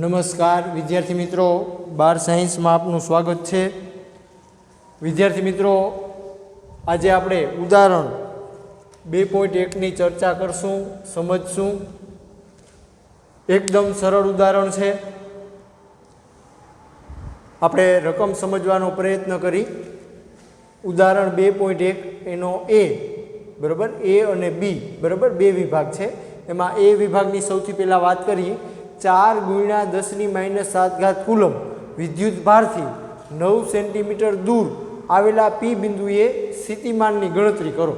નમસ્કાર વિદ્યાર્થી મિત્રો, બાર સાયન્સમાં આપનું સ્વાગત છે. વિદ્યાર્થી મિત્રો, આજે આપણે ઉદાહરણ 2.1ની ચર્ચા કરશું, સમજશું. એકદમ સરળ ઉદાહરણ છે. આપણે રકમ સમજવાનો પ્રયત્ન કરી. ઉદાહરણ 2.1 એનો એ બરાબર, એ અને બી બરાબર બે વિભાગ છે. એમાં એ વિભાગની સૌથી પહેલાં વાત કરી. 4 × 10⁻7 કુલમ વિદ્યુત ભારથી 9 સેન્ટીમીટર દૂર આવેલા પી બિંદુએ સ્થિતિમાનની ગણતરી કરો.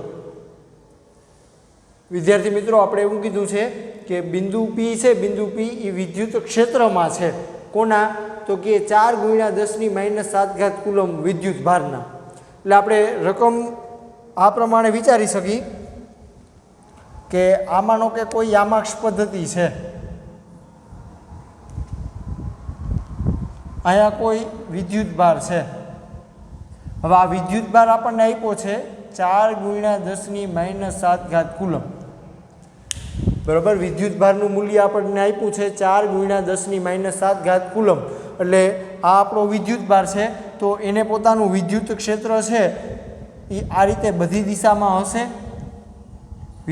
વિદ્યાર્થી મિત્રો, આપણે એવું કીધું છે કે બિંદુ પી છે, બિંદુ પી એ વિદ્યુત ક્ષેત્રમાં છે. કોના? તો કે 4 × 10⁻7 કુલમ વિદ્યુત ભારના. એટલે આપણે રકમ આ પ્રમાણે વિચારી શકીએ કે આમાંનો કે કોઈ યામાક્ષ પદ્ધતિ છે. અહીંયા કોઈ વિદ્યુત ભાર છે. હવે આ વિદ્યુત ભાર આપણને આપ્યો છે 4 × 10⁻7 કુલમ. બરાબર, વિદ્યુત ભારનું મૂલ્ય આપણને આપ્યું છે 4 × 10⁻7 કુલમ. એટલે આ આપણો વિદ્યુત ભાર છે. તો એને પોતાનું વિદ્યુત ક્ષેત્ર છે એ આ રીતે બધી દિશામાં હશે.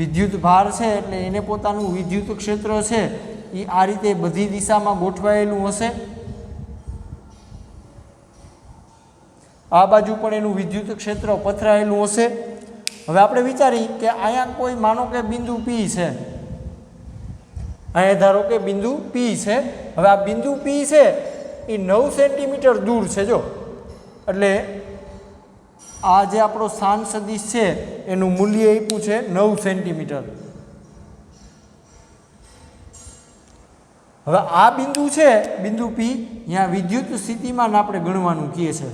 વિદ્યુત ભાર છે એટલે એને પોતાનું વિદ્યુત ક્ષેત્ર છે એ આ રીતે બધી દિશામાં ગોઠવાયેલું હશે. આ બાજુ પણ એનું વિદ્યુત ક્ષેત્ર પથરાયેલું હશે. હવે આપણે વિચારી કે અહીંયા કોઈ માનો કે બિંદુ પી છે. અહીંયા ધારો કે બિંદુ પી છે. હવે આ બિંદુ પી છે એ 9 સેન્ટીમીટર દૂર છે. જો એટલે આ જે આપણો સ્થાન સદિશ છે એનું મૂલ્ય આપ્યું છે 9 સેન્ટીમીટર. હવે આ બિંદુ છે, બિંદુ પી, અહીંયા વિદ્યુત સ્થિતિમાન આપણે ગણવાનું કહે છે.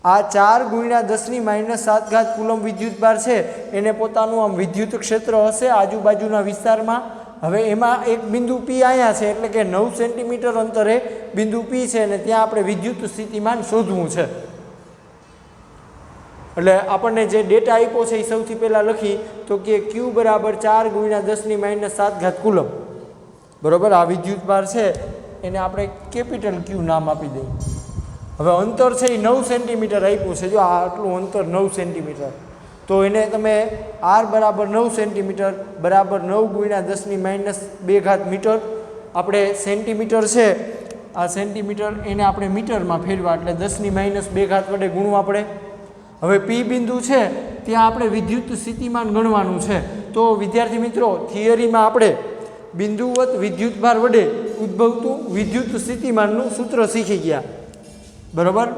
આ 4 × 10⁻7 કુલમ વિદ્યુત ભાર છે એને પોતાનું આમ વિદ્યુત ક્ષેત્ર હશે આજુબાજુના વિસ્તારમાં. હવે એમાં એક બિંદુ પી અહીંયા છે એટલે કે 9 સેન્ટીમીટર અંતરે બિંદુ પી છે અને ત્યાં આપણે વિદ્યુત સ્થિતિમાન શોધવું છે. એટલે આપણને જે ડેટા આપ્યો છે એ સૌથી પહેલાં લખી તો કે Q બરાબર 4 × 10⁻7 કુલમ. બરાબર, આ વિદ્યુત ભાર છે એને આપણે કેપિટલ Q નામ આપી દઈએ. હવે અંતર છે એ 9 સેન્ટીમીટર આપ્યું છે. જો આ આટલું અંતર 9 સેન્ટીમીટર, તો એને તમે R બરાબર 9 સેન્ટીમીટર બરાબર 9 × 10⁻2 મીટર. આપણે સેન્ટીમીટર છે, આ સેન્ટીમીટર એને આપણે મીટરમાં ફેરવા એટલે 10⁻2 વડે ગુણવા પડે. હવે પી બિંદુ છે ત્યાં આપણે વિદ્યુત સ્થિતિમાન ગણવાનું છે. તો વિદ્યાર્થી મિત્રો, થિયરીમાં આપણે બિંદુવત વિદ્યુત ભાર વડે ઉદ્ભવતું વિદ્યુત સ્થિતિમાનનું સૂત્ર શીખી ગયા. બરાબર,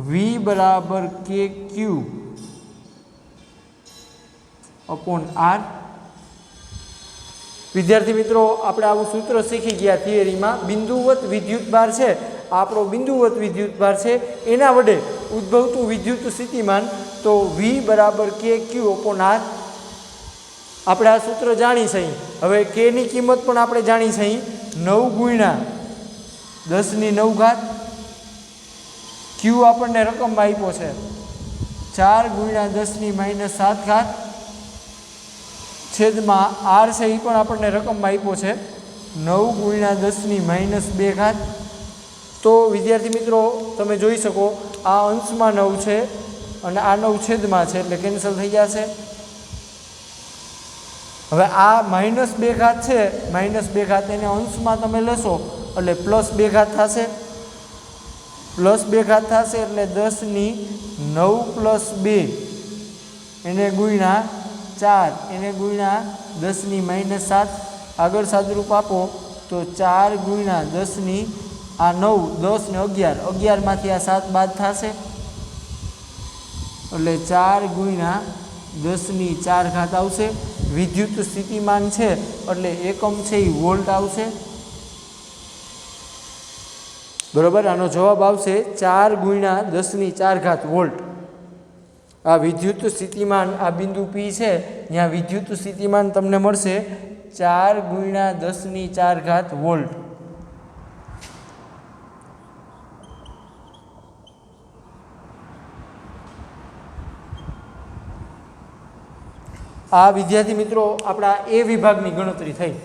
V બરાબર KQ અપોન R. વિદ્યાર્થી મિત્રો, આપણે આવું સૂત્ર શીખી ગયા થિયરીમાં. બિંદુવત વિદ્યુત ભાર છે, આપણો બિંદુવત વિદ્યુત ભાર છે એના વડે ઉદ્ભવતું વિદ્યુત સ્થિતિમાન. તો V બરાબર KQ અપોન R. આપણે આ સૂત્ર જાણી છે. હવે K ની કિંમત પણ આપણે જાણી છે 9 × 10⁹. Q આપણને રકમમાં આપ્યો છે 4 × 10⁻7 છેદમાં R છે એ પણ આપણને રકમમાં આપ્યો છે 9 × 10⁻2. તો વિદ્યાર્થી મિત્રો, તમે જોઈ શકો આ અંશમાં 9 છે અને આ 9 છેદમાં છે એટલે કેન્સલ થઈ જશે. હવે આ -2 છે, -2 એને અંશમાં તમે લેશો એટલે +2 થશે. +2 થશે એટલે 10⁹ + 2 એને ગુણ્યા 4 એને ગુણ્યા 10⁻7. આગળ સાદુરૂપ આપો તો 4 × 10 આ 9, 10 ને 11, 11માંથી આ 7 બાદ થશે એટલે 4 × 10⁴ આવશે. વિદ્યુત સ્થિતિમાન છે એટલે એકમ છે એ વોલ્ટ આવશે. બરાબર, આનો જવાબ આવશે 4 × 10⁴ વોલ્ટ. આ વિદ્યુત સ્થિતિમાન, આ બિંદુ પી છે ત્યાં વિદ્યુત સ્થિતિમાન તમને મળશે 4 × 10⁴ વોલ્ટ. આ વિદ્યાર્થી મિત્રો આપણા એ વિભાગની ગણતરી થઈ.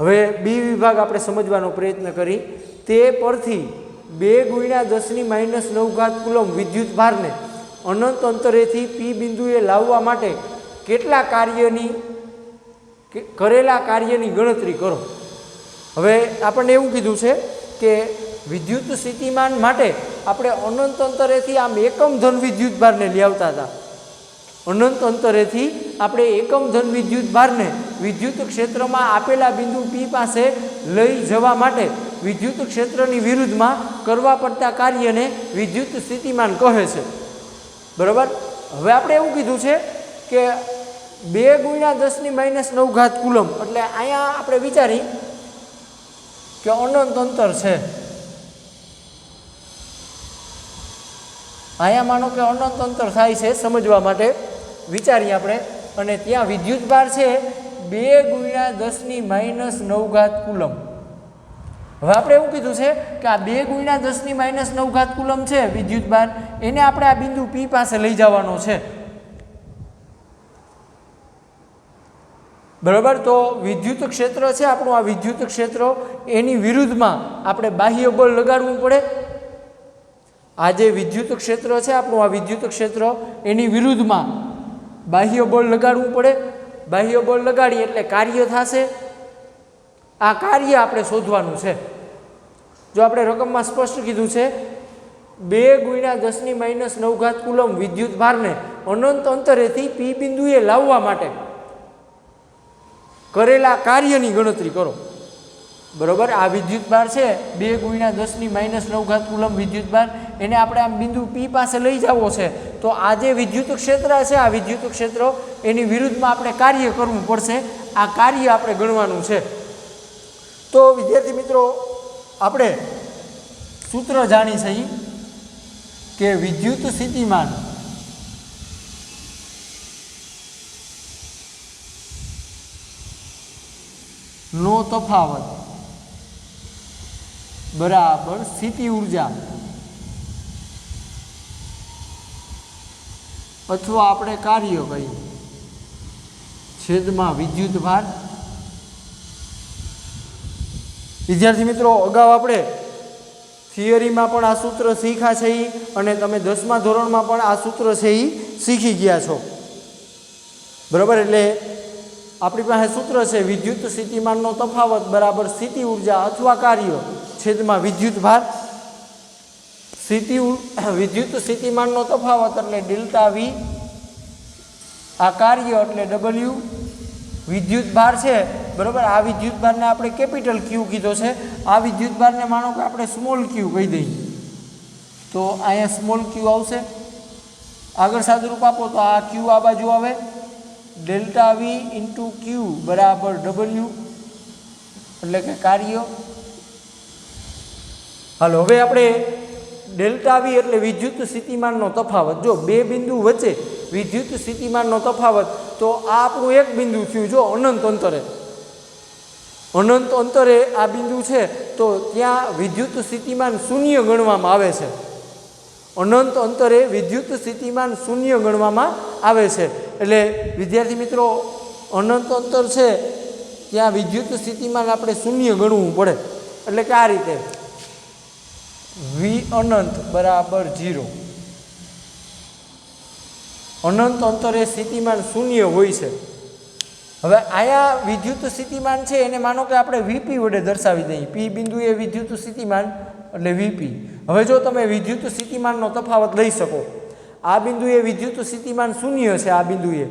હવે બી વિભાગ આપણે સમજવાનો પ્રયત્ન કરી તે પરથી 2 × 10⁻⁹ કુલમ વિદ્યુત ભારને અનંત અંતરેથી પી બિંદુએ લાવવા માટે કેટલા કરેલા કાર્યની ગણતરી કરો। હવે આપણને એવું કીધું છે કે વિદ્યુત સ્થિતિમાન માટે આપણે અનંત અંતરેથી આમ એકમ ધન વિદ્યુત ભારને લઈ આવતા હતા। અનંત અંતરેથી આપણે એકમ ધન વિદ્યુત ભારને વિદ્યુત ક્ષેત્રમાં આપેલા બિંદુ પી પાસે લઈ જવા માટે વિદ્યુત ક્ષેત્રની વિરુદ્ધમાં કરવા પડતા કાર્યને વિદ્યુત સ્થિતિમાન કહે છે। બરાબર। હવે આપણે એવું કીધું છે કે 2 × 10⁻⁹ કુલમ એટલે અહીંયા આપણે વિચારી કે અનંત અંતર છે। અહીંયા માનો કે અનંત અંતર થાય છે સમજવા માટે વિચારીએ આપણે અને ત્યાં વિદ્યુત ભાર છે 2 × 10⁻⁹ કુલમ। હવે આપણે એવું કીધું છે કે આ 2 × 10⁻⁹ કુલમ છે વિદ્યુત ભાર એને આપણે આ બિંદુ પી પાસે લઈ જવાનો છે। બરાબર। તો વિદ્યુત ક્ષેત્ર છે આપણું આ વિદ્યુત ક્ષેત્ર એની વિરુદ્ધમાં આપણે બાહ્ય બળ લગાડવું પડે। આ જે વિદ્યુત ક્ષેત્ર છે આપણું આ વિદ્યુત ક્ષેત્ર એની વિરુદ્ધમાં બાહ્ય બળ લગાડવું પડે। બાહ્ય બળ લગાડીએ એટલે કાર્ય થશે। આ કાર્ય આપણે શોધવાનું છે। જો આપણે રકમમાં સ્પષ્ટ કીધું છે 2 × 10⁻⁹ કુલમ વિદ્યુત ભારને અનંત અંતરેથી પી બિંદુએ લાવવા માટે કરેલા કાર્યની ગણતરી કરો। બરાબર। આ વિદ્યુત ભાર છે 2 × 10⁻⁹ કુલમ વિદ્યુત ભાર એને આપણે આમ બિંદુ પી પાસે લઈ જવો છે। તો આ જે વિદ્યુત ક્ષેત્ર છે આ વિદ્યુત ક્ષેત્ર એની વિરુદ્ધમાં આપણે કાર્ય કરવું પડશે। આ કાર્ય આપણે ગણવાનું છે। તો વિદ્યાર્થી મિત્રો આપણે સૂત્ર જાણી છીએ કે વિદ્યુત સ્થિતિમાન નો તફાવત બરાબર સ્થિતિ ઉર્જા અથવા આપણે કાર્ય કહીએ છેદમાં વિદ્યુત ભાર। વિદ્યાર્થી મિત્રો અગાઉ આપણે થિયરીમાં પણ આ સૂત્ર શીખ્યા છે અને તમે 10મા ધોરણમાં પણ આ સૂત્ર છે એ શીખી ગયા છો। બરાબર। એટલે આપણી પાસે સૂત્ર છે વિદ્યુત સ્થિતિમાનનો તફાવત બરાબર સ્થિતિ ઉર્જા અથવા કાર્ય છેદમાં વિદ્યુત ભાર। વિદ્યુત સ્થિતિમાનનો તફાવત એટલે ΔV, આ કાર્ય એટલે W, વિદ્યુત ભાર છે બરાબર। આ વિદ્યુત ભારને આપણે કેપિટલ ક્યુ કીધો છે। આ વિદ્યુત ભારને માનો કે આપણે સ્મોલ ક્યુ કહી દઈએ તો અહીંયા સ્મોલ ક્યુ આવશે। આગળ સાદુરૂપ આપો તો આ ક્યુ આ બાજુ આવે ΔV × ક્યુ બરાબર W એટલે કે કાર્ય। હાલો હવે આપણે ΔV એટલે વિદ્યુત સ્થિતિમાનનો તફાવત। જો બે બિંદુ વચ્ચે વિદ્યુત સ્થિતિમાનનો તફાવત તો આ આપણું એક બિંદુ થયું। જો અનંત અંતરે આ બિંદુ છે તો ત્યાં વિદ્યુત સ્થિતિમાન શૂન્ય ગણવામાં આવે છે। અનંત અંતરે વિદ્યુત સ્થિતિમાન શૂન્ય ગણવામાં આવે છે। એટલે વિદ્યાર્થી મિત્રો અનંત અંતર છે ત્યાં વિદ્યુત સ્થિતિમાન આપણે શૂન્ય ગણવું પડે। એટલે કે આ રીતે વી અનંત બરાબર 0। અનંત અંતરે સ્થિતિમાન શૂન્ય હોય છે। હવે આયા વિદ્યુત સ્થિતિમાન છે એને માનો કે આપણે વીપી વડે દર્શાવી દઈએ। પી બિંદુ એ વિદ્યુત સ્થિતિમાન એટલે વીપી। હવે જો તમે વિદ્યુત સ્થિતિમાનનો તફાવત લઈ શકો, આ બિંદુએ વિદ્યુત સ્થિતિમાન શૂન્ય છે આ બિંદુએ,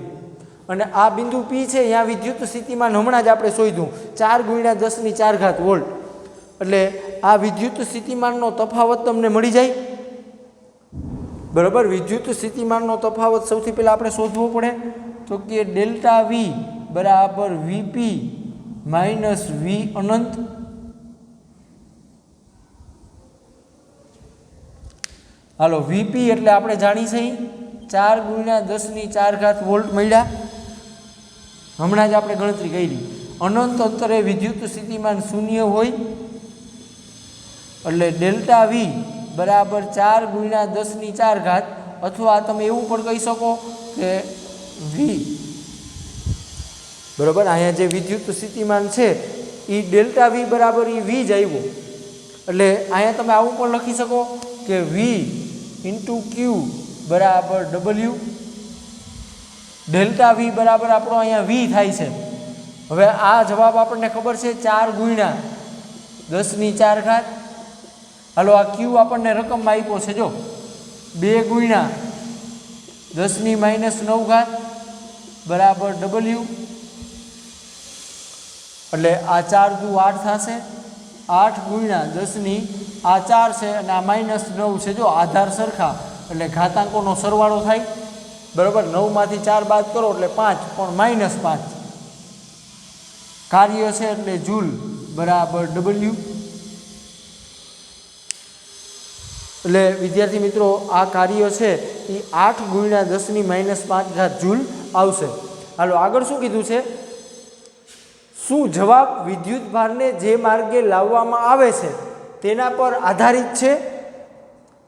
અને આ બિંદુ પી છે અહીંયા વિદ્યુત સ્થિતિમાન હમણાં જ આપણે શોધ્યું 4 × 10⁴ વોલ્ટ। એટલે આ વિદ્યુત સ્થિતિમાનનો તફાવત તમને મળી જાય। બરાબર। વિદ્યુત સ્થિતિમાનનો તફાવત સૌથી પહેલાં આપણે શોધવો પડે તો કે ΔV બરાબર વીપી માઇનસ વી અનંત। હાલો વીપી એટલે આપણે જાણી છીએ 4 × 10⁴ વોલ્ટ મળ્યા, હમણાં જ આપણે ગણતરી કરી। અનંત અંતરે વિદ્યુત સ્થિતિમાન શૂન્ય હોય એટલે ΔV બરાબર 4 × 10⁴, અથવા તમે એવું પણ કહી શકો કે વી બરાબર। અહીંયા જે વિદ્યુત સ્થિતિમાન છે એ ડેલ્ટા વી બરાબર એ વી જ આવ્યો. એટલે અહીંયા તમે આવું પણ લખી શકો કે વી ઇન્ટુ ક્યુ બરાબર ડબલ્યુ. ડેલ્ટા વી બરાબર આપણો અહીંયા વી થાય છે. હવે આ જવાબ આપણને ખબર છે 4 ગુણ્યા 10⁴. હાલો આ ક્યુ આપણને રકમમાં આપ્યો છે, જો 2 ગુણ્યા 10⁻⁹ બરાબર ડબલ્યુ. એટલે આ 4 દુ 8 થશે. 8 ગુણ્યા 10 આ 4 છે અને આ -9 છે. જો આધાર સરખા એટલે ઘાતાંકોનો સરવાળો થાય, બરાબર. 9 માંથી 4 બાદ કરો એટલે 5, પણ -5. કાર્ય છે એટલે જૂલ બરાબર ડબલ્યુ. એટલે વિદ્યાર્થી મિત્રો આ કાર્ય છે એ 8 ગુણ્યા 10⁻5 જૂલ આવશે. હાલો આગળ શું કીધું છે? શું જવાબ વિદ્યુત ભારને જે માર્ગે લાવવામાં આવે છે તેના પર આધારિત છે?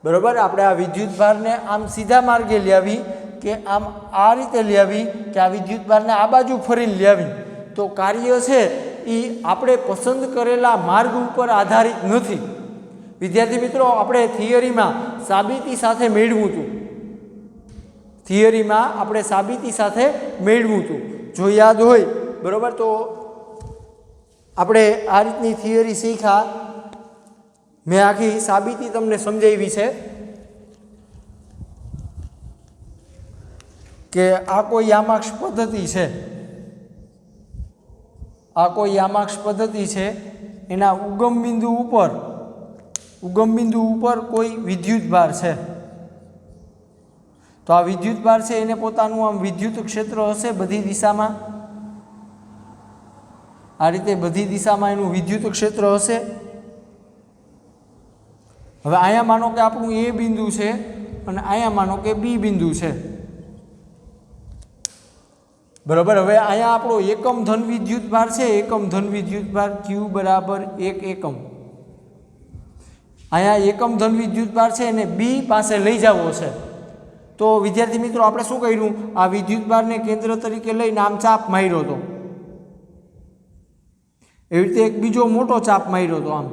બરાબર. આપણે આ વિદ્યુત ભારને આમ સીધા માર્ગે લાવી કે આમ આ રીતે લાવી કે આ વિદ્યુત ભારને આ બાજુ ફરીને લાવી, તો કાર્ય છે એ આપણે પસંદ કરેલા માર્ગ ઉપર આધારિત નથી. વિદ્યાર્થી મિત્રો આપણે થિયરીમાં સાબિતી સાથે મેળવ્યું હતું. થિયરીમાં આપણે સાબિતી સાથે મેળવ્યું હતું, જો યાદ હોય, બરાબર. તો આપણે આ રીતની થિયરી શીખ્યા. મેં આખી સાબિતી તમને સમજાવી છે કે આ કોઈ યામાક્ષ પદ્ધતિ છે. આ કોઈ યામાક્ષ પદ્ધતિ છે. એના ઉગમ બિંદુ ઉપર કોઈ વિદ્યુત ભાર છે. તો આ વિદ્યુત ભાર છે એને પોતાનું આમ વિદ્યુત ક્ષેત્ર હશે બધી દિશામાં. આ રીતે બધી દિશામાં એનું વિદ્યુત ક્ષેત્ર હશે. હવે અહીંયા માનો કે આપણું એ બિંદુ છે અને અહીંયા માનો કે બી બિંદુ છે, બરાબર. હવે અહીંયા આપણો એકમ ધન વિદ્યુત ભાર છે. એકમ ધન વિદ્યુત ભાર ક્યુ બરાબર 1 એકમ. અહીંયા એકમ ધન વિદ્યુત ભાર છે એને બી પાસે લઈ જવો છે. તો વિદ્યાર્થી મિત્રો આપણે શું કર્યું? આ વિદ્યુત ભારને કેન્દ્ર તરીકે લઈને આમ ચાપ માર્યો હતો. એવી રીતે એક બીજો મોટો ચાપ માર્યો હતો આમ.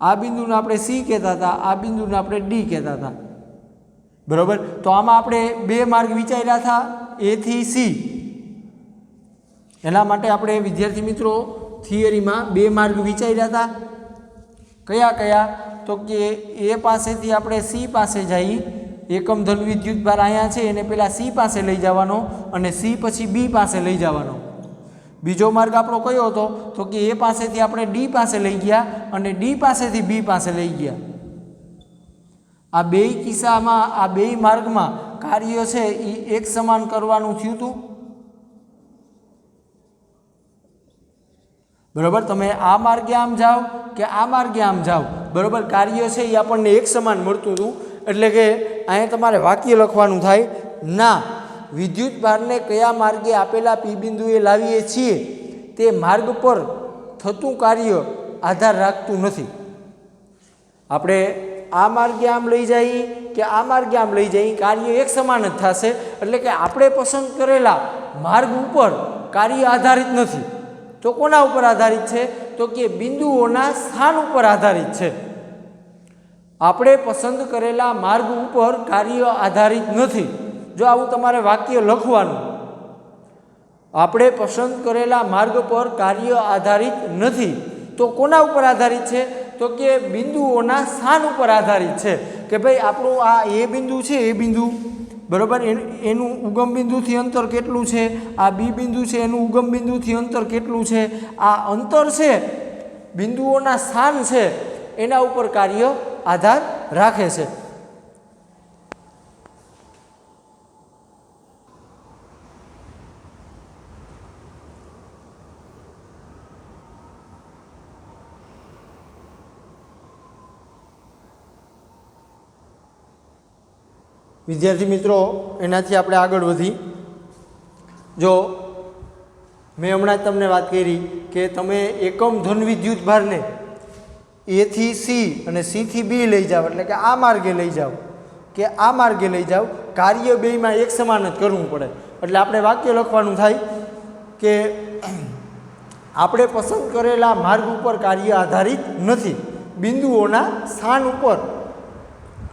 આ બિંદુને આપણે સી કહેતા હતા, આ બિંદુને આપણે ડી કહેતા હતા, બરાબર. તો આમાં આપણે 2 માર્ગ વિચાર્યા હતા, એ થી સી. એના માટે આપણે વિદ્યાર્થી મિત્રો થિયરીમાં 2 માર્ગ વિચાર્યા હતા. કયા? તો કે એ પાસેથી આપણે સી પાસે જઈ, એકમ ધન વિદ્યુત ભાર અહીંયા છે એને પહેલાં સી પાસે લઈ જવાનો અને સી પછી બી પાસે લઈ જવાનો. બીજો માર્ગ આપણો કયો હતો? તો કે એ પાસેથી આપણે ડી પાસે લઈ ગયા અને ડી પાસેથી બી પાસે લઈ ગયા. આ 2 કિસ્સામાં, આ 2 માર્ગમાં કાર્ય છે એ એક સમાન કરવાનું થયું હતું, બરાબર. તમે આ માર્ગે આમ જાઓ કે આ માર્ગે આમ જાઓ, બરાબર, કાર્ય છે એ આપણને એક સમાન મળતું હતું. એટલે કે અહીંયા તમારે વાક્ય લખવાનું થાય, ના વિદ્યુત ભારને કયા માર્ગે આપેલા પી બિંદુએ લાવીએ છીએ તે માર્ગ પર થતું કાર્ય આધાર રાખતું નથી. આપણે આ માર્ગે આમ લઈ જઈએ કે આ માર્ગે આમ લઈ જઈએ, કાર્ય એક સમાન જ થશે. એટલે કે આપણે પસંદ કરેલા માર્ગ ઉપર કાર્ય આધારિત નથી. તો કોના ઉપર આધારિત છે? તો કે બિંદુઓના સ્થાન ઉપર આધારિત છે. આપણે પસંદ કરેલા માર્ગ ઉપર કાર્ય આધારિત નથી. જો આવું તમારે વાક્ય લખવાનું, આપણે પસંદ કરેલા માર્ગ પર કાર્ય આધારિત નથી. તો કોના ઉપર આધારિત છે? તો કે બિંદુઓના સ્થાન ઉપર આધારિત છે. કે ભાઈ આપણું આ એ બિંદુ છે, એ બિંદુ, બરાબર, એનું ઉગમ બિંદુથી અંતર કેટલું છે? આ બી બિંદુ છે એનું ઉગમ બિંદુથી અંતર કેટલું છે? આ અંતર છે, બિંદુઓના સ્થાન છે, એના ઉપર કાર્ય આધાર રાખે છે. વિદ્યાર્થી મિત્રો એનાથી આપણે આગળ વધી, જો મેં હમણાં જ તમને વાત કરી કે તમે એકમ ધન વિદ્યુત ભારને એ થી સી અને સી થી બી લઈ જાઓ, એટલે કે આ માર્ગે લઈ જાઓ કે આ માર્ગે લઈ જાઓ, કાર્ય બેયમાં એક સમાન જ કરવું પડે. એટલે આપણે વાક્ય લખવાનું થાય કે આપણે પસંદ કરેલા માર્ગ ઉપર કાર્ય આધારિત નથી, બિંદુઓના સ્થાન ઉપર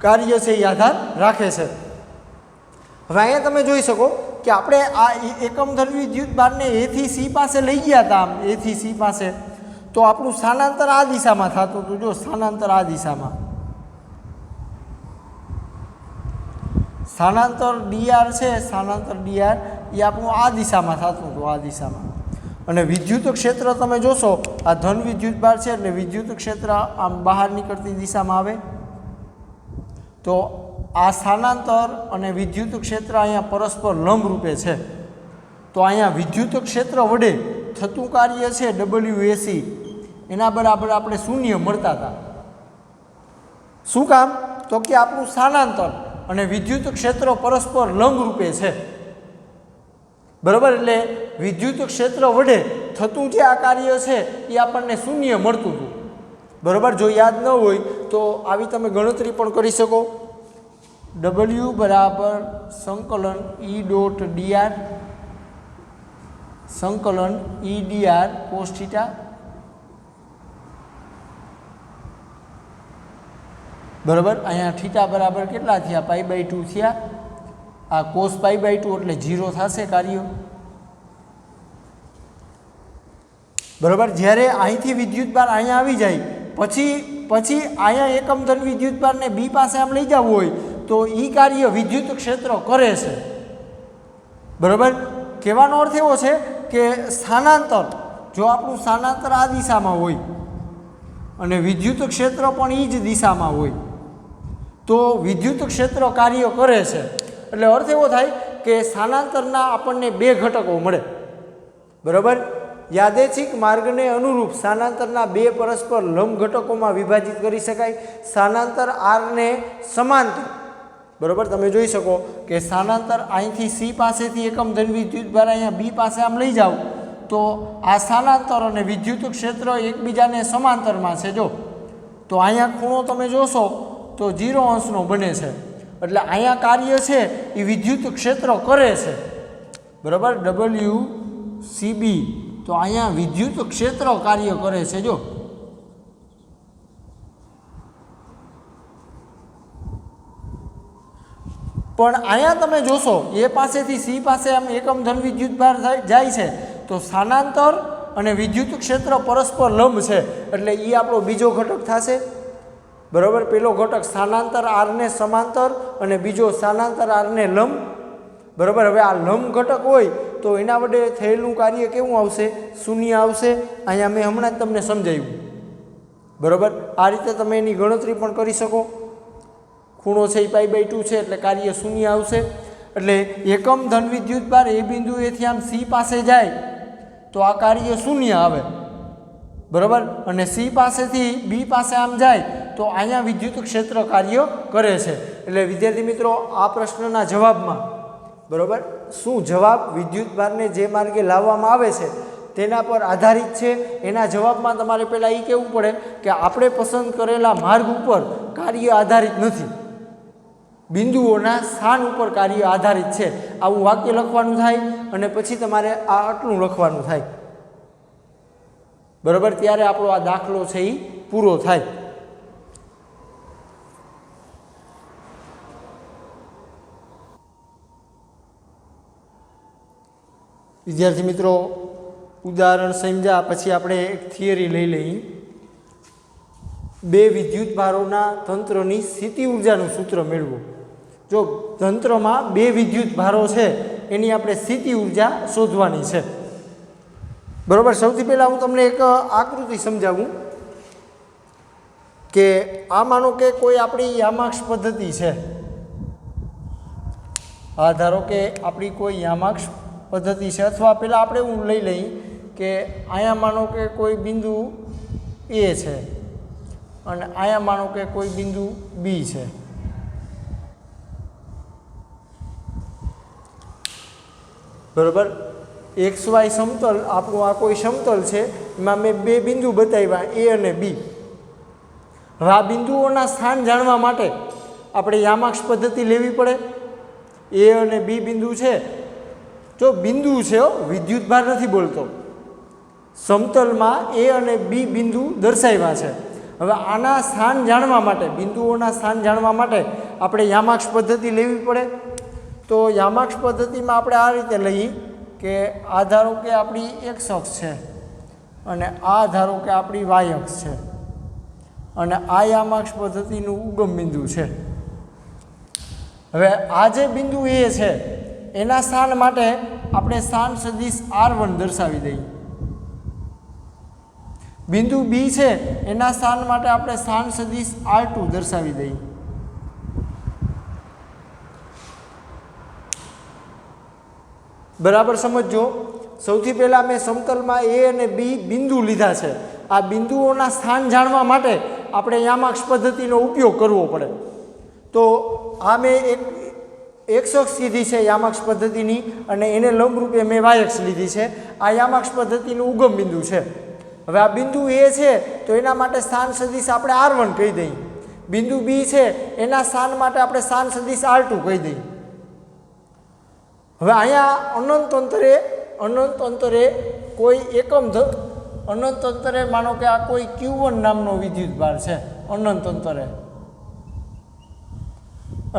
કાર્ય છે એ આધાર રાખે છે। હવે અહીંયા તમે જોઈ શકો કે આપણે આ એકમ ધન વિદ્યુત ભારને એ થી સી પાસે લઈ ગયા હતા, આમ એ થી સી પાસે, તો આપણું સ્થાનાંતર આ દિશામાં થતું હતું। જો સ્થાનાંતર આ દિશામાં, સ્થાનાંતર ડીઆર છે, સ્થાનાંતર ડીઆર એ આપણું આ દિશામાં થતું હતું, આ દિશામાં। અને વિદ્યુત ક્ષેત્ર તમે જોશો, આ ધન વિદ્યુત ભાર છે એટલે વિદ્યુત ક્ષેત્ર આમ બહાર નીકળતી દિશામાં આવે। તો આ સ્થાનાંતર અને વિદ્યુત ક્ષેત્ર અહીંયા પરસ્પર લંબ રૂપે છે। તો અહીંયા વિદ્યુત ક્ષેત્ર વડે થતું કાર્ય છે WAC એના બરાબર આપણે શૂન્ય મળતા હતા। શું કામ? તો કે આપણું સ્થાનાંતર અને વિદ્યુત ક્ષેત્ર પરસ્પર લંબ રૂપે છે, બરાબર। એટલે વિદ્યુત ક્ષેત્ર વડે થતું જે આ કાર્ય છે એ આપણને શૂન્ય મળતું હતું, બરાબર। જો યાદ ન હોય તો આવી તમે ગણતરી પણ કરી શકો। W બરાબર સંકલન E ડોટ dr સંકલન E dr cos થીટા, બરાબર। અહીંયા થીટા બરાબર કેટલા થયા? π/2 થયા। આ cos π/2 એટલે 0 થશે કાર્ય, બરાબર। જ્યારે અહીંથી વિદ્યુત ભાર અહીંયા આવી જાય પછી અહીંયા એકમ ધન વિદ્યુત ભારને બી પાસે આમ લઈ જવું હોય તો એ કાર્ય વિદ્યુત ક્ષેત્ર કરે છે, બરાબર। કહેવાનો અર્થ એવો છે કે સ્થાનાંતર, જો આપણું સ્થાનાંતર આ દિશામાં હોય અને વિદ્યુત ક્ષેત્ર પણ એ જ દિશામાં હોય તો વિદ્યુત ક્ષેત્ર કાર્ય કરે છે। એટલે અર્થ એવો થાય કે સ્થાનાંતરના આપણને બે ઘટકો મળે, બરાબર। યાદેચ્છિક માર્ગને અનુરૂપ સ્થાનાંતરના બે પરસ્પર લંબ ઘટકોમાં વિભાજિત કરી શકાય। સ્થાનાંતર આરને સમાંતર, બરાબર। તમે જોઈ શકો કે સ્થાનાંતર અહીંથી સી પાસેથી એકમ ધન વિદ્યુત ભાર અહીંયા બી પાસે આમ લઈ જાઓ તો આ સ્થાનાંતર અને વિદ્યુત ક્ષેત્ર એકબીજાને સમાંતરમાં છે। જો તો અહીંયા ખૂણો તમે જોશો તો 0 અંશનો બને છે, એટલે અહીંયા કાર્ય છે એ વિદ્યુત ક્ષેત્ર કરે છે, બરાબર। WCB, તો અહીંયા વિદ્યુત ક્ષેત્ર કાર્ય કરે છે। જો પણ અહીંયા તમે જોશો એ પાસેથી સી પાસે આમ એકમ ધન વિદ્યુત ભાર જાય છે તો સ્થાનાંતર અને વિદ્યુત ક્ષેત્ર પરસ્પર લંબ છે, એટલે એ આપણો બીજો ઘટક થશે, બરાબર। પેલો ઘટક સ્થાનાંતર આરને સમાંતર અને બીજો સ્થાનાંતર આરને લંબ, બરાબર। હવે આ લંબ ઘટક હોય તો એના વડે થયેલું કાર્ય કેવું આવશે? શૂન્ય આવશે। અહીંયા મેં હમણાં જ તમને સમજાવ્યું, બરાબર। આ રીતે તમે એની ગણતરી પણ કરી શકો। ખૂણો છે એ π/2 છે એટલે કાર્ય શૂન્ય આવશે। એટલે એકમ ધન વિદ્યુત ભાર એ બિંદુએથી આમ સી પાસે જાય તો આ કાર્ય શૂન્ય આવે, બરાબર। અને સી પાસેથી બી પાસે આમ જાય તો અહીંયા વિદ્યુત ક્ષેત્ર કાર્ય કરે છે। એટલે વિદ્યાર્થી મિત્રો આ પ્રશ્નના જવાબમાં, બરાબર, શું જવાબ વિદ્યુત ભારને જે માર્ગે લાવવામાં આવે છે તેના પર આધારિત છે। એના જવાબમાં તમારે પહેલાં એ કહેવું પડે કે આપણે પસંદ કરેલા માર્ગ ઉપર કાર્ય આધારિત નથી, બિંદુઓના સ્થાન ઉપર કાર્ય આધારિત છે। આવું વાક્ય લખવાનું થાય અને પછી તમારે આ આટલું લખવાનું થાય, બરાબર। ત્યારે આપણો આ દાખલો છે એ પૂરો થાય। વિદ્યાર્થી મિત્રો ઉદાહરણ સમજ્યા પછી આપણે એક થિયરી લઈ લઈએ। બે વિદ્યુત ભારોના તંત્રની સ્થિતિ ઉર્જાનું સૂત્ર મેળવો। જો તંત્રમાં બે વિદ્યુત ભારો છે એની આપણે સ્થિતિ ઉર્જા શોધવાની છે, બરાબર। સૌથી પહેલાં હું તમને એક આકૃતિ સમજાવું કે આ માનો કે કોઈ આપણી યામાક્ષ પદ્ધતિ છે, આ ધારો કે આપણી કોઈ યામાક્ષ પદ્ધતિ છે, અથવા પહેલાં આપણે હું લઈ લઈએ કે અહીંયા માનો કે કોઈ બિંદુ એ છે અને અહીંયા માનો કે કોઈ બિંદુ બી છે, બરાબર। XY સમતલ આપણું આ કોઈ સમતલ છે, એમાં મેં બે બિંદુ બતાવ્યા એ અને બી। હવે આ બિંદુઓના સ્થાન જાણવા માટે આપણે યામાક્ષ પદ્ધતિ લેવી પડે। એ અને બી બિંદુ છે, જો બિંદુ છે, વિદ્યુત ભાર નથી બોલતો, સમતલમાં એ અને બી બિંદુ દર્શાવ્યા છે. હવે આના સ્થાન જાણવા માટે, બિંદુઓના સ્થાન જાણવા માટે આપણે યામાક્ષ પદ્ધતિ લેવી પડે. તો યામાક્ષ પદ્ધતિમાં આપણે આ રીતે લઈએ કે આ ધારો કે આપણી એક્સ અક્ષ છે અને આ ધારો કે આપણી વાય અક્ષ છે અને આ યામાક્ષ પદ્ધતિનું ઉગમ બિંદુ છે. હવે આ જે બિંદુ એ છે એના સ્થાન માટે આપણે સ્થાન સદિશ R1 દર્શાવી દઈએ. બિંદુ બી છે એના સ્થાન માટે આપણે સ્થાન સદિશ R2 દર્શાવી દઈએ. બરાબર સમજો. સૌથી પહેલાં મેં સમતલમાં એ અને બી બિંદુ લીધા છે. આ બિંદુઓના સ્થાન જાણવા માટે આપણે યામાક્ષ પદ્ધતિનો ઉપયોગ કરવો પડે. તો આ મેં એક એક્સ અક્ષ લીધી છે યામાક્ષ પદ્ધતિની અને એને લંબરૂપે મેં વાય અક્ષ લીધી છે. આ યામાક્ષ પદ્ધતિનું ઉગમ બિંદુ છે. હવે આ બિંદુ એ છે તો એના માટે સ્થાન સદિશ આપણે R1 કહી દઈએ. બિંદુ બી છે એના સ્થાન માટે આપણે સ્થાન સદિશ R2 કહી દઈએ. હવે અહીંયા અનંત અંતરે કોઈ એકમ અનંત અંતરે માનો કે આ કોઈ Q1 નામનો વિદ્યુતભાર છે અનંત અંતરે,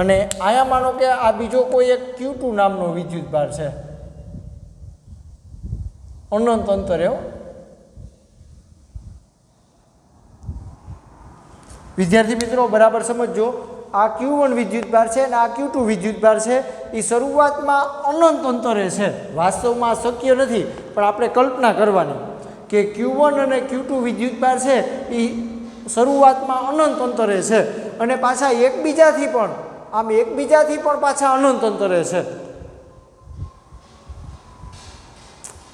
અને અહીંયા માનો કે આ બીજો કોઈ એક Q2 નામનો વિદ્યુતભાર છે અનંત અંતરે. વિદ્યાર્થી મિત્રો બરાબર સમજો. આ Q1 વિદ્યુતભાર છે અને આ Q2 વિદ્યુતભાર છે. એ શરૂઆતમાં અનંત અંતરે છે. વાસ્તવમાં શક્ય નથી પણ આપણે કલ્પના કરવાની કે Q1 અને Q2 વિદ્યુતભાર છે એ શરૂઆતમાં અનંત અંતરે છે અને પાછા એકબીજાથી પણ પાછા અનંત અંતરે છે.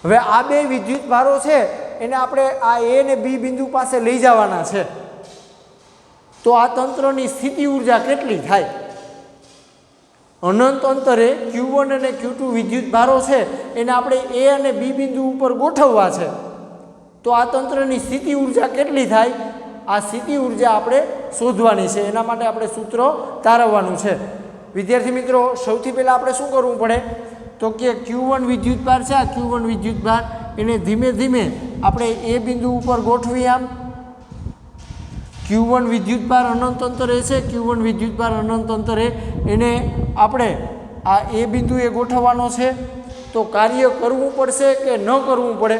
હવે આ બે વિદ્યુતભારો છે એને આપણે આ એ અને બી બિંદુ પાસે લઈ જવાના છે. તો આ તંત્રની સ્થિતિ ઉર્જા કેટલી થાય? અનંત અંતરે Q1 અને Q2 વિદ્યુતભારો છે એને આપણે એ અને બી બિંદુ ઉપર ગોઠવવા છે. તો આ તંત્રની સ્થિતિ ઉર્જા કેટલી થાય? આ સ્થિતિ ઉર્જા આપણે શોધવાની છે. એના માટે આપણે સૂત્ર તારવવાનું છે. વિદ્યાર્થી મિત્રો સૌથી પહેલાં આપણે શું કરવું પડે તો કે Q1 વિદ્યુતભાર છે. આ Q1 વિદ્યુતભાર એને ધીમે ધીમે આપણે એ બિંદુ ઉપર ગોઠવી. આમ Q1 વિદ્યુતભાર અનંત અંતરે છે. Q1 વિદ્યુતભાર અનંત અંતરે એને આપણે આ એ બિંદુએ ગોઠવવાનો છે. તો કાર્ય કરવું પડશે કે ન કરવું પડે?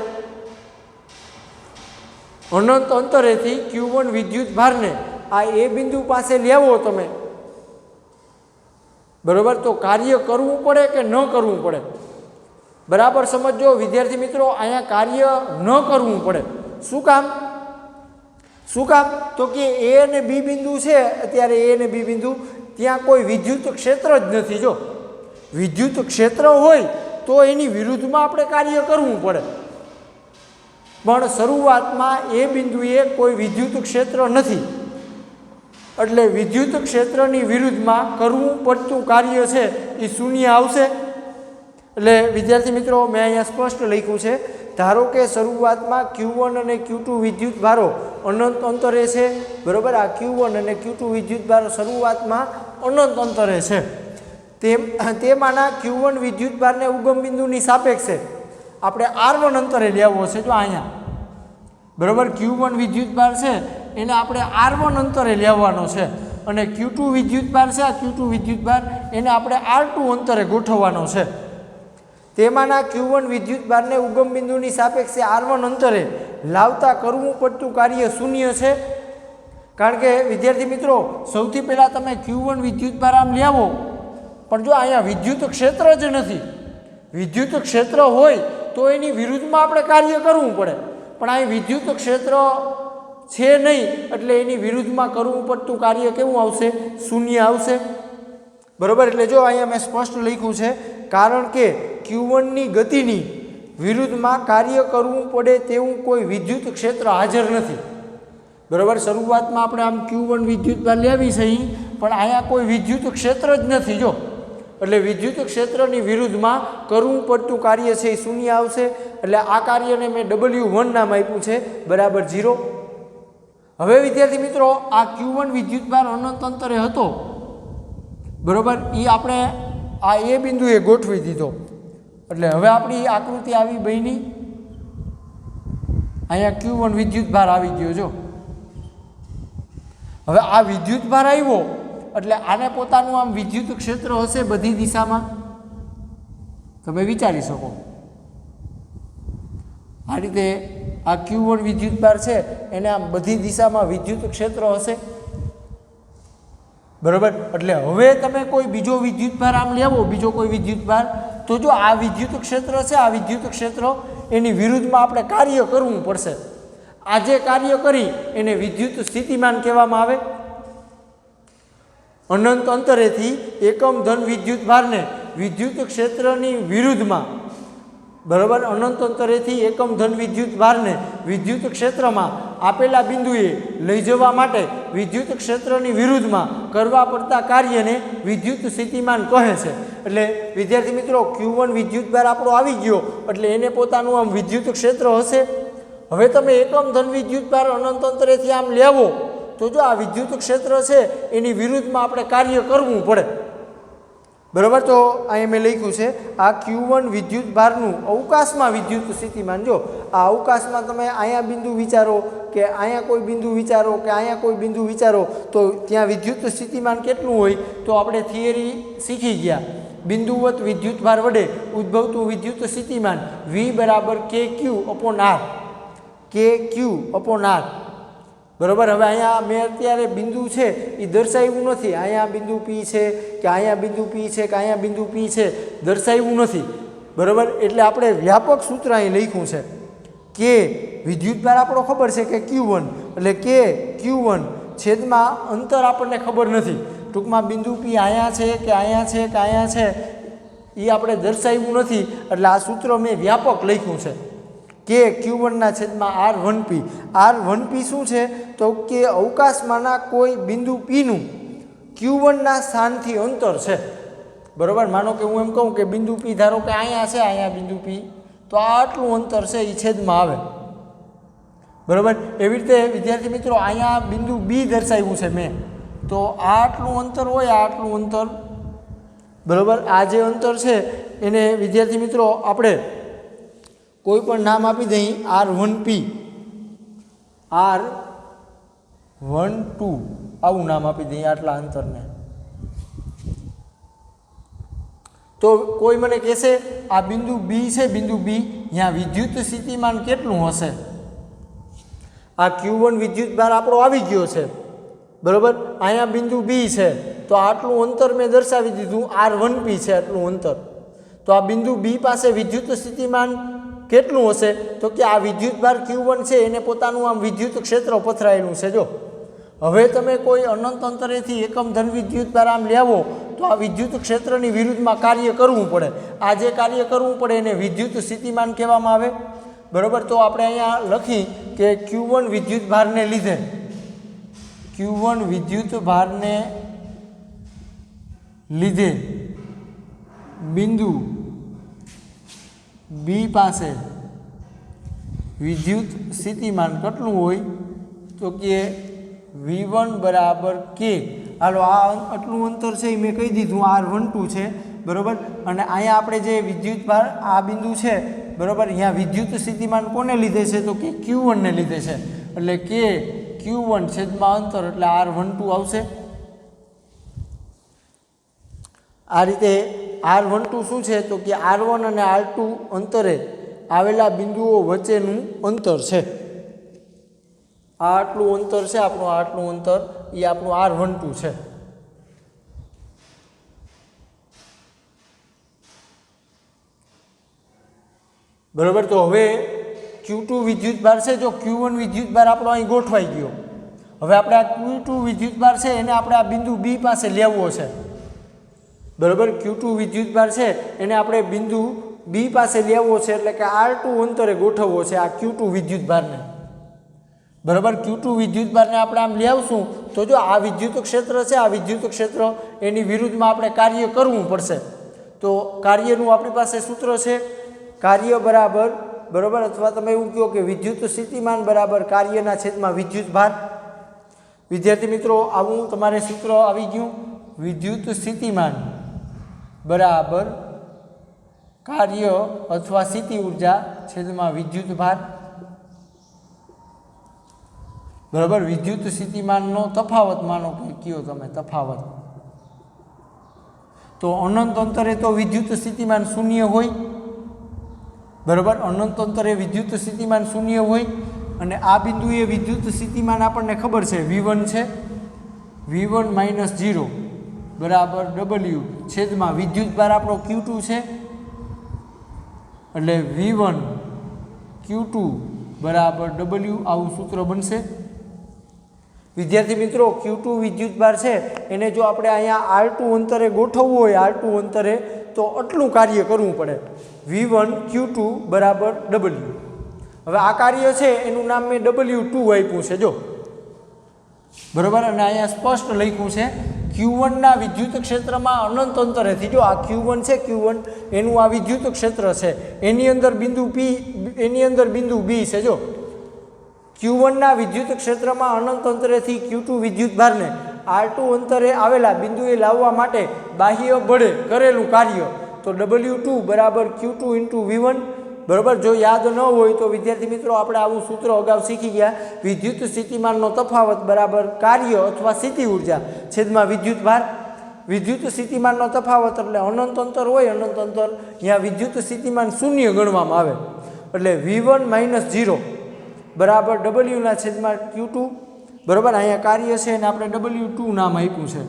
અનંત અંતરેથી Q1 વિદ્યુતભારને આ એ બિંદુ પાસે લેવો તમે, બરાબર, તો કાર્ય કરવું પડે કે ન કરવું પડે? બરાબર સમજો વિદ્યાર્થી મિત્રો. અહીંયા કાર્ય ન કરવું પડે. શું કામ? તો કે એ અને બી બિંદુ છે અત્યારે એ અને બી બિંદુ ત્યાં કોઈ વિદ્યુત ક્ષેત્ર જ નથી. જો વિદ્યુત ક્ષેત્ર હોય તો એની વિરુદ્ધમાં આપણે કાર્ય કરવું પડે, પણ શરૂઆતમાં એ બિંદુએ કોઈ વિદ્યુત ક્ષેત્ર નથી એટલે વિદ્યુત ક્ષેત્રની વિરુદ્ધમાં કરવું પડતું કાર્ય છે એ શૂન્ય આવશે. એટલે વિદ્યાર્થી મિત્રો મેં અહીંયા સ્પષ્ટ લખ્યું છે. ધારો કે શરૂઆતમાં Q1 અને Q2 વિદ્યુતભારો અનંત અંતરે છે, બરાબર. આ Q1 અને Q2 વિદ્યુતભારો શરૂઆતમાં અનંત અંતરે છે. તેમાંના Q1 વિદ્યુતભારને ઉગમ બિંદુની સાપેક્ષે આપણે R1 અંતરે લેવો છે. જો અહીંયા બરાબર Q1 વિદ્યુતભાર છે એને આપણે R1 અંતરે લેવાનો છે અને Q2 વિદ્યુતભાર છે, આ Q2 વિદ્યુતભાર એને આપણે R2 અંતરે ગોઠવવાનો છે. તેમાંના Q1 વિદ્યુતભારને ઉગમ બિંદુની સાપેક્ષે R1 અંતરે લાવતા કરવું પડતું કાર્ય શૂન્ય છે. કારણ કે વિદ્યાર્થી મિત્રો સૌથી પહેલાં તમે Q1 વિદ્યુતભાર આમ લેવો, પણ જો અહીંયા વિદ્યુત ક્ષેત્ર જ નથી. વિદ્યુત ક્ષેત્ર હોય તો એની વિરુદ્ધમાં આપણે કાર્ય કરવું પડે, પણ અહીં વિદ્યુત ક્ષેત્ર છે નહીં એટલે એની વિરુદ્ધમાં કરવું પડતું કાર્ય કેવું આવશે? શૂન્ય આવશે, બરાબર. એટલે જો અહીંયા મેં સ્પષ્ટ લખ્યું છે કારણ કે Q1ની ગતિની વિરુદ્ધમાં કાર્ય કરવું પડે તેવું કોઈ વિદ્યુત ક્ષેત્ર હાજર નથી, બરાબર. શરૂઆતમાં આપણે આમ Q1 વિદ્યુતભાર લેવી છે પણ અહીંયા કોઈ વિદ્યુત ક્ષેત્ર જ નથી. જો એટલે વિદ્યુત ક્ષેત્રની વિરુદ્ધમાં કરવું પડતું કાર્ય છે એ શૂન્ય આવશે. એટલે આ કાર્યને મેં W1 નામ આપ્યું છે, બરાબર 0. હવે વિદ્યાર્થી મિત્રો આ Q1 વિદ્યુતભાર અનંત અંતરે હતો, બરાબર. એ આપણે આ એ બિંદુએ ગોઠવી દીધો એટલે હવે આપણી આકૃતિ આવી બની. અહીંયા Q1 વિદ્યુત ભાર આવી ગયો જો. હવે આ વિદ્યુત ભાર આવ્યો એટલે આને પોતાનું આમ વિદ્યુત ક્ષેત્ર હશે બધી દિશામાં, તમે વિચારી શકો. આ રીતે આ Q1 વિદ્યુત ભાર છે એને આમ બધી દિશામાં વિદ્યુત ક્ષેત્ર હશે, બરાબર. એટલે હવે તમે કોઈ બીજો વિદ્યુત ભાર આમ લેવો, બીજો કોઈ વિદ્યુત ભાર, તો જો આ વિદ્યુત ક્ષેત્ર છે, આ વિદ્યુત ક્ષેત્ર એની વિરુદ્ધમાં આપણે કાર્ય કરવું પડશે. આ જે કાર્ય કરી એને વિદ્યુત સ્થિતિમાન કહેવામાં આવે. અનંત અંતરેથી એકમ ધન વિદ્યુત ભારને વિદ્યુત ક્ષેત્રની વિરુદ્ધમાં, બરાબર, અનંત અંતરેથી એકમ ધન વિદ્યુત ભારને વિદ્યુત ક્ષેત્રમાં આપેલા બિંદુએ લઈ જવા માટે વિદ્યુત ક્ષેત્રની વિરુદ્ધમાં કરવા પડતા કાર્યને વિદ્યુત સ્થિતિમાન કહે છે. એટલે વિદ્યાર્થી મિત્રો Q1 વિદ્યુત ભાર આપણો આવી ગયો એટલે એને પોતાનું આમ વિદ્યુત ક્ષેત્ર હશે. હવે તમે એકમ ધન વિદ્યુત ભાર અનંત અંતરેથી આમ લેવો તો જો આ વિદ્યુત ક્ષેત્ર છે એની વિરુદ્ધમાં આપણે કાર્ય કરવું પડે, બરાબર. તો અહીંયા મેં લખ્યું છે આ Q1 વિદ્યુત ભારનું અવકાશમાં વિદ્યુત સ્થિતિમાન. જો આ અવકાશમાં તમે અહીંયા બિંદુ વિચારો કે અહીંયા કોઈ બિંદુ વિચારો કે અહીંયા કોઈ બિંદુ વિચારો તો ત્યાં વિદ્યુત સ્થિતિમાન કેટલું હોય તો આપણે થિયરી શીખી ગયા. બિંદુવત વિદ્યુત ભાર વડે ઉદ્ભવતું વિદ્યુત સ્થિતિમાન V બરાબર KQ/R, KQ/R, બરાબર. હવે અહીંયા મેં અત્યારે બિંદુ છે એ દર્શાવ્યું નથી, અહીંયા બિંદુ P છે કે અહીંયા બિંદુ P છે કે અહીંયા બિંદુ P છે દર્શાવ્યું નથી, બરાબર. એટલે આપણે વ્યાપક સૂત્ર અહીં લખ્યું છે કે વિદ્યુત ભાર આપણો ખબર છે કે Q1, એટલે કે Q1 છેદમાં અંતર આપણને ખબર નથી. ટૂંકમાં બિંદુ P અહીંયા છે કે અહીંયા છે કે અહીંયા છે એ આપણે દર્શાવ્યું નથી, એટલે આ સૂત્ર મેં વ્યાપક લખ્યું છે કે Q1 છેદમાં R1P. R1P શું છે તો કે અવકાશમાંના કોઈ બિંદુ Pનું Q1 સ્થાનથી અંતર છે, બરાબર. માનો કે હું એમ કહું કે બિંદુ P ધારો કે અહીંયા છે, અહીંયા બિંદુ P, તો આટલું અંતર છે એ છેદમાં આવે, બરાબર. એવી રીતે વિદ્યાર્થી મિત્રો અહીંયા બિંદુ B દર્શાવ્યું છે મેં, તો આટલું અંતર હોય, આટલું અંતર, બરાબર. આ જે અંતર છે એને વિદ્યાર્થી મિત્રો આપણે કોઈ પણ નામ આપી દઈ, R1P, R12 આવું નામ આપી દઈએ આટલા અંતરને. તો કોઈ મને કહેશે આ બિંદુ B છે, બિંદુ B, અહીંયા વિદ્યુત સ્થિતિમાન કેટલું હશે? આ Q1 વિદ્યુત ભાર આપણો આવી ગયો છે, બરાબર. અહીંયા બિંદુ B છે તો આટલું અંતર મેં દર્શાવી દીધું, R1P છે આટલું અંતર. તો આ બિંદુ B પાસે વિદ્યુત સ્થિતિમાન કેટલું હશે તો કે આ વિદ્યુત ભાર Q1 છે એને પોતાનું આમ વિદ્યુત ક્ષેત્ર પથરાયેલું છે. જો હવે તમે કોઈ અનંત અંતરેથી એકમ ધન વિદ્યુત ભાર આમ લેવો તો આ વિદ્યુત ક્ષેત્રની વિરુદ્ધમાં કાર્ય કરવું પડે. આ જે કાર્ય કરવું પડે એને વિદ્યુત સ્થિતિમાન કહેવામાં આવે, બરાબર. તો આપણે અહીંયા લખી કે Q1 વિદ્યુત ભારને લીધે, Q1 વિદ્યુત ભારને લીધે બિંદુ B પાસે વિદ્યુત સ્થિતિમાન કેટલું હોય તો કે V1 બરાબર K. હાલો આ આટલું અંતર છે એ મેં કહી દીધું R12 છે, બરાબર. અને અહીંયા આપણે જે વિદ્યુત ભાર આ બિંદુ છે, બરાબર, અહીંયા વિદ્યુત સ્થિતિમાન કોને લીધે છે તો કે Q1 ને લીધે છે, એટલે કે Q1 છેદમાં અંતર એટલે R12 આવશે. આ રીતે R12 શું છે તો કે R1 અને R2 અંતરે આવેલા બિંદુઓ વચ્ચેનું અંતર છે. આ આટલું અંતર છે આપણું, આટલું અંતર એ આપણું R12 છે, બરાબર. તો હવે Q2 વિદ્યુત ભાર છે, જો Q1 વિદ્યુત ભાર આપણો અહીં ગોઠવાઈ ગયો, હવે આપણે આ Q2 વિદ્યુત ભાર છે એને આપણે આ બિંદુ B પાસે લેવો છે, બરાબર. Q2 વિદ્યુત ભાર છે એને આપણે બિંદુ B પાસે લેવો છે, એટલે કે R2 અંતરે ગોઠવવો છે આ Q2 વિદ્યુત ભારને, બરાબર. Q2 વિદ્યુત ભારને આપણે આમ લેવશું તો જો આ વિદ્યુત ક્ષેત્ર છે, આ વિદ્યુત ક્ષેત્ર એની વિરુદ્ધમાં આપણે કાર્ય કરવું પડશે. તો કાર્યનું આપણી પાસે સૂત્ર છે કાર્ય બરાબર, બરાબર, અથવા તમે એવું કહો કે વિદ્યુત સ્થિતિમાન બરાબર કાર્યના છેદમાં વિદ્યુત ભાર. વિદ્યાર્થી મિત્રો આવું તમારે સૂત્ર આવી ગયું, વિદ્યુત સ્થિતિમાન બરાબર કાર્ય અથવા સ્થિતિ ઉર્જા છેદમાં વિદ્યુત ભાર. બરાબર, વિદ્યુત સ્થિતિમાનનો તફાવત માનો કે કયો તમે તફાવત, તો અનંત અંતરે તો વિદ્યુત સ્થિતિમાન શૂન્ય હોય, બરાબર, અનંત અંતરે વિદ્યુત સ્થિતિમાન શૂન્ય હોય, અને આ બિંદુએ વિદ્યુત સ્થિતિમાન આપણને ખબર છે V1 છે, V1 માઇનસ 0 બરાબર W છેદમાં વિદ્યુતભાર આપણો Q2 છે, એટલે V1 Q2 બરાબર W આવું સૂત્ર બનશે. વિદ્યાર્થી મિત્રો, Q2 વિદ્યુતભાર છે એને જો આપણે અહીંયા R2 અંતરે ગોઠવવું હોય, R2 અંતરે, તો આટલું કાર્ય કરવું પડે, V1 Q2 બરાબર W. હવે આ કાર્ય છે એનું નામ મેં W2 આપ્યું છે જો, બરાબર, અને અહીંયા સ્પષ્ટ લખ્યું છે Q1 ના વિદ્યુત ક્ષેત્રમાં અનંત અંતરેથી, જો આ Q1 છે, Q1 એનું આ વિદ્યુત ક્ષેત્ર છે, એની અંદર બિંદુ P, એની અંદર બિંદુ B છે, જો Q1 ના વિદ્યુત ક્ષેત્રમાં અનંત અંતરેથી Q2 વિદ્યુતભારને R2 અંતરે આવેલા બિંદુએ લાવવા માટે બાહ્ય બળે કરેલું કાર્ય, તો W2 બરાબર Q2 ઇન્ટુ V1. બરાબર, જો યાદ ન હોય તો વિદ્યાર્થી મિત્રો આપણે આવું સૂત્ર અગાઉ શીખી ગયા, વિદ્યુત સ્થિતિમાનનો તફાવત બરાબર કાર્ય અથવા સ્થિતિ ઉર્જા છેદમાં વિદ્યુતભાર. વિદ્યુત સ્થિતિમાનનો તફાવત એટલે અનંત અંતર હોય, અનંત અંતર, અહીંયા વિદ્યુત સ્થિતિમાન શૂન્ય ગણવામાં આવે, એટલે V1 માઇનસ 0 બરાબર W ના છેદમાં Q2. બરાબર, અહીંયા કાર્ય છે અને આપણે W2 નામ આપ્યું છે,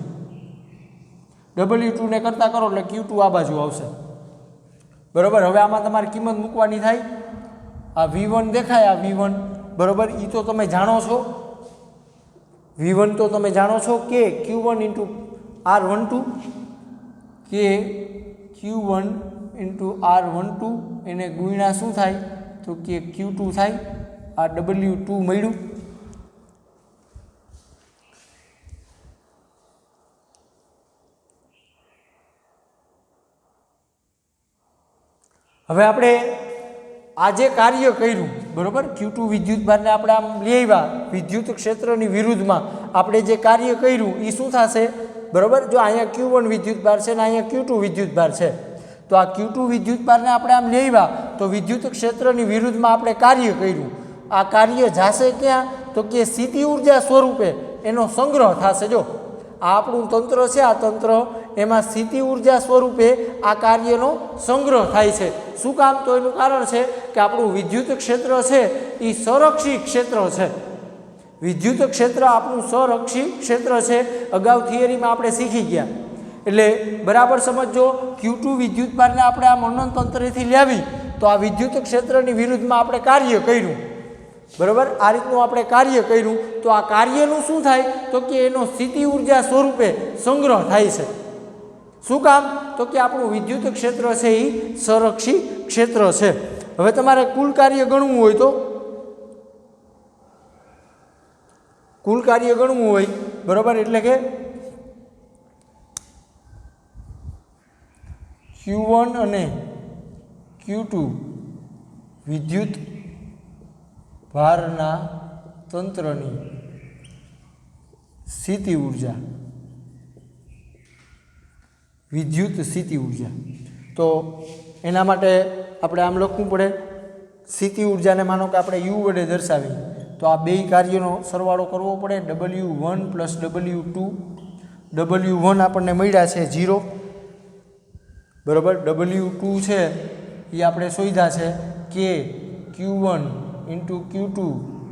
W2 ને કરતા કરો એટલે Q2 આ બાજુ આવશે. બરાબર, હવે આમાં તમારે કિંમત મૂકવાની થાય, આ V1 દેખાય, આ V1, બરાબર, એ તો તમે જાણો છો, V1 તો તમે જાણો છો કે Q1 ઇન્ટુ R12, કે Q1 ઇન્ટુ R12 એને ગુણ્યા શું થાય તો કે Q2 થાય, આ W2 મળ્યું. હવે આપણે આ જે કાર્ય કર્યું, બરાબર, Q2 વિદ્યુતભારને આપણે આમ લઈ આવ્યા વિદ્યુત ક્ષેત્રની વિરુદ્ધમાં, આપણે જે કાર્ય કર્યું એ શું થશે, બરાબર, જો અહીંયા Q1 વિદ્યુતભાર છે ને અહીંયા Q2 વિદ્યુતભાર છે, તો આ Q2 વિદ્યુતભારને આપણે આમ લઈ આવ્યા તો વિદ્યુત ક્ષેત્રની વિરુદ્ધમાં આપણે કાર્ય કર્યું, આ કાર્ય જાશે ક્યાં તો કે સ્થિતિ ઉર્જા સ્વરૂપે એનો સંગ્રહ થશે. જો આ આપણું તંત્ર છે, આ તંત્ર એમાં સ્થિતિ ઉર્જા સ્વરૂપે આ કાર્યનો સંગ્રહ થાય છે. શું કામ, તો એનું કારણ છે કે આપણું વિદ્યુત ક્ષેત્ર છે એ સંરક્ષી ક્ષેત્ર છે, વિદ્યુત ક્ષેત્ર આપણું સંરક્ષી ક્ષેત્ર છે, અગાઉ થિયરીમાં આપણે શીખી ગયા. એટલે બરાબર સમજો, Q2 વિદ્યુતભારને આપણે આમ અનંત અંતરેથી લાવી તો આ વિદ્યુત ક્ષેત્રની વિરુદ્ધમાં આપણે કાર્ય કર્યું, બરાબર, આ રીતનું આપણે કાર્ય કર્યું, તો આ કાર્યનું શું થાય તો કે એનો સ્થિતિ ઉર્જા સ્વરૂપે સંગ્રહ થાય છે. શું કામ, તો કે આપણું વિદ્યુત ક્ષેત્ર છે એ સંરક્ષી ક્ષેત્ર છે. હવે તમારે કુલ કાર્ય ગણવું હોય તો કુલ કાર્ય ગણવું હોય, બરાબર, એટલે કે Q1 અને Q2 વિદ્યુત ભારના તંત્રની સ્થિતિ ઉર્જા, વિદ્યુત સ્થિતિ ઉર્જા, તો એના માટે આપણે આમ લખવું પડે, સ્થિતિ ઉર્જાને માનો કે આપણે U વડે દર્શાવી તો આ બે કાર્યોનો સરવાળો કરવો પડે, W1 પ્લસ W2. W1 આપણને મળ્યા છે 0, બરાબર, W2 છે એ આપણે શોધ્યા છે કે Q1 ઇન્ટુ Q2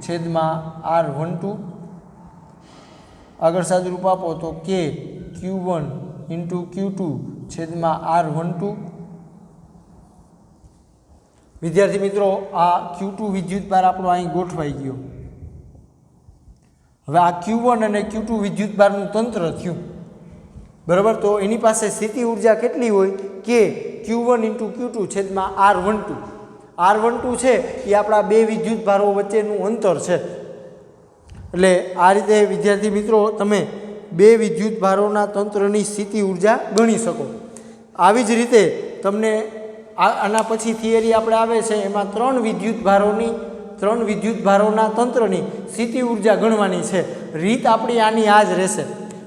છેદમાં R12. આગળ સાદુરૂપ આપો તો કે Q1 ઇન્ટુ Q2 છેદમાં R12. વિદ્યાર્થી મિત્રો, આ Q2 વિદ્યુતભાર આપણો અહીં ગોઠવાઈ ગયો. હવે આ Q1 અને Q2 વિદ્યુતભારનું તંત્ર થયું, બરાબર, તો એની પાસે સ્થિતિ ઉર્જા કેટલી હોય કે Q1 ઇન્ટુ Q2 છેદમાં R12. R12 છે એ આપણા બે વિદ્યુતભારો વચ્ચેનું અંતર છે. એટલે આ રીતે વિદ્યાર્થી મિત્રો તમે બે વિદ્યુતભારોના તંત્રની સ્થિતિ ઉર્જા ગણી શકો. આવી જ રીતે તમને આના પછી થિયરી આપણે આવે છે એમાં ત્રણ વિદ્યુતભારોના તંત્રની સ્થિતિ ઉર્જા ગણવાની છે. રીત આપણી આની આ જ રહેશે.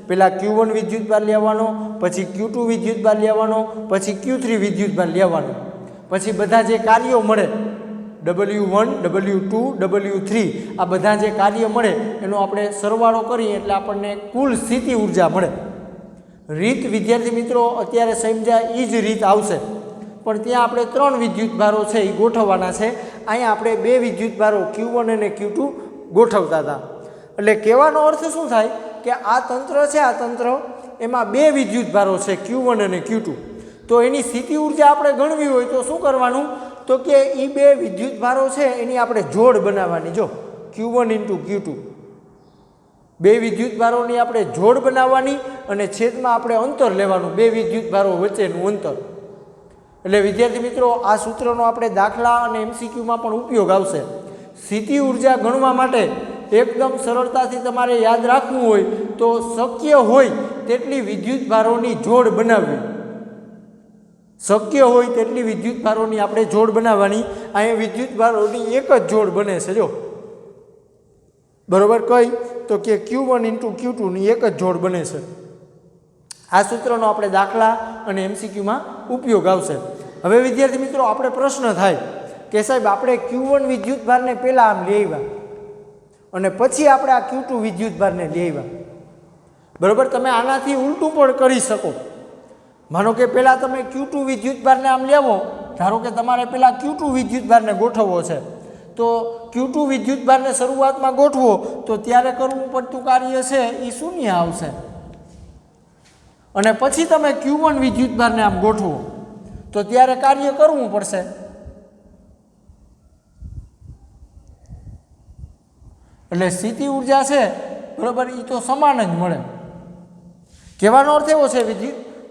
પહેલાં Q1 વિદ્યુતભાર લેવાનો, પછી Q2 વિદ્યુતભાર લેવાનો, પછી Q3 વિદ્યુતભાર લેવાનો, પછી બધા જે કાર્યો મળે W1 W2 W3 આ બધા જે કાર્ય મળે એનો આપણે સરવાળો કરીએ એટલે આપણને કુલ સ્થિતિ ઉર્જા મળે. રીત વિદ્યાર્થી મિત્રો અત્યારે સમજ્યા એ જ રીત આવશે, પણ ત્યાં આપણે 3 વિદ્યુતભારો છે એ ગોઠવવાના છે. અહીંયા આપણે 2 વિદ્યુતભારો Q1 અને Q2 ગોઠવતા હતા. એટલે કહેવાનો અર્થ શું થાય કે આ તંત્ર છે, આ તંત્ર એમાં 2 વિદ્યુતભારો છે Q1 અને Q2. તો એની સ્થિતિ ઉર્જા આપણે ગણવી હોય તો શું કરવાનું, તો કે એ 2 વિદ્યુતભારો છે એની આપણે જોડ બનાવવાની. જો Q1 × Q2 2 વિદ્યુતભારોની આપણે જોડ બનાવવાની અને છેદમાં આપણે અંતર લેવાનું, 2 વિદ્યુતભારો વચ્ચેનું અંતર. એટલે વિદ્યાર્થી મિત્રો આ સૂત્રનો આપણે દાખલા અને MCQમાં પણ ઉપયોગ આવશે. સ્થિતિ ઉર્જા ગણવા માટે એકદમ સરળતાથી તમારે યાદ રાખવું હોય તો શક્ય હોય તેટલી વિદ્યુતભારોની જોડ બનાવવી. શક્ય હોય તેટલી વિદ્યુતભારોની આપણે જોડ બનાવવાની. અહીંયા વિદ્યુતભારોની એક જ જોડ બને છે. જો બરોબર, કઈ તો કે Q1 × Q2 ની એક જ જોડ બને છે. આ સૂત્રનો આપણે દાખલા અને MCQમાં ઉપયોગ આવશે. હવે વિદ્યાર્થી મિત્રો આપણે પ્રશ્ન થાય કે સાહેબ આપણે Q1 વિદ્યુતભારને પહેલાં આમ લઈ આવ્યા અને પછી આપણે આ Q2 વિદ્યુતભારને લઈ આવ્યા. બરાબર, તમે આનાથી ઉલટું પણ કરી શકો. માનો કે પહેલાં તમે Q2 વિદ્યુતભારને આમ લેવો, ધારો કે તમારે પહેલાં Q2 વિદ્યુતભારને ગોઠવવો છે, તો Q2 વિદ્યુતભારને શરૂઆતમાં ગોઠવો તો ત્યારે કરવું પડતું કાર્ય છે એ શૂન્ય આવશે. અને પછી તમે Q1 વિદ્યુતભારને આમ ગોઠવો તો ત્યારે કાર્ય કરવું પડશે. એટલે સ્થિતિ ઉર્જા છે બરાબર એ તો સમાન જ મળે. કહેવાનો અર્થ એવો છે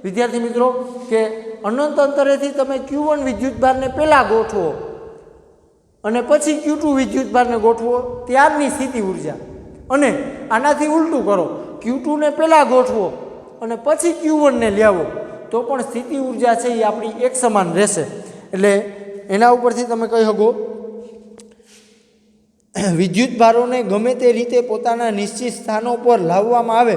વિદ્યાર્થી મિત્રો કે અનંત અંતરેથી તમે Q1 વિદ્યુતભારને પહેલાં ગોઠવો અને પછી Q2 વિદ્યુતભારને ગોઠવો ત્યારની સ્થિતિ ઉર્જા, અને આનાથી ઉલટું કરો, Q2 ને પહેલાં ગોઠવો અને પછી Q1 ને લાવો તો પણ સ્થિતિ ઉર્જા છે એ આપણી એક સમાન રહેશે. એટલે એના ઉપરથી તમે કહી શકો વિદ્યુતભારોને ગમે તે રીતે પોતાના નિશ્ચિત સ્થાનો પર લાવવામાં આવે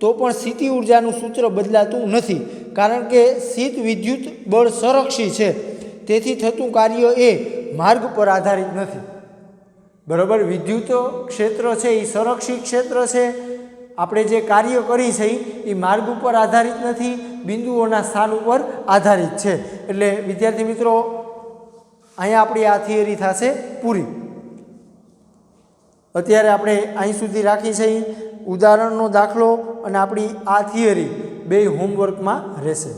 તો પણ સ્થિતિ ઉર્જાનું સૂત્ર બદલાતું નથી, કારણ કે સ્થિત વિદ્યુત બળ સંરક્ષી છે. તેથી થતું કાર્ય એ માર્ગ પર આધારિત નથી. બરાબર, વિદ્યુત ક્ષેત્ર છે એ સંરક્ષિત ક્ષેત્ર છે. આપણે જે કાર્ય કરી છે એ માર્ગ ઉપર આધારિત નથી, બિંદુઓના સ્થાન ઉપર આધારિત છે. એટલે વિદ્યાર્થી મિત્રો અહીંયા આપણી આ થિયરી થશે પૂરી. અત્યારે આપણે અહીં સુધી રાખી છે. ઉદાહરણનો દાખલો અને આપણી આ થિયરી બે હોમવર્કમાં રહેશે.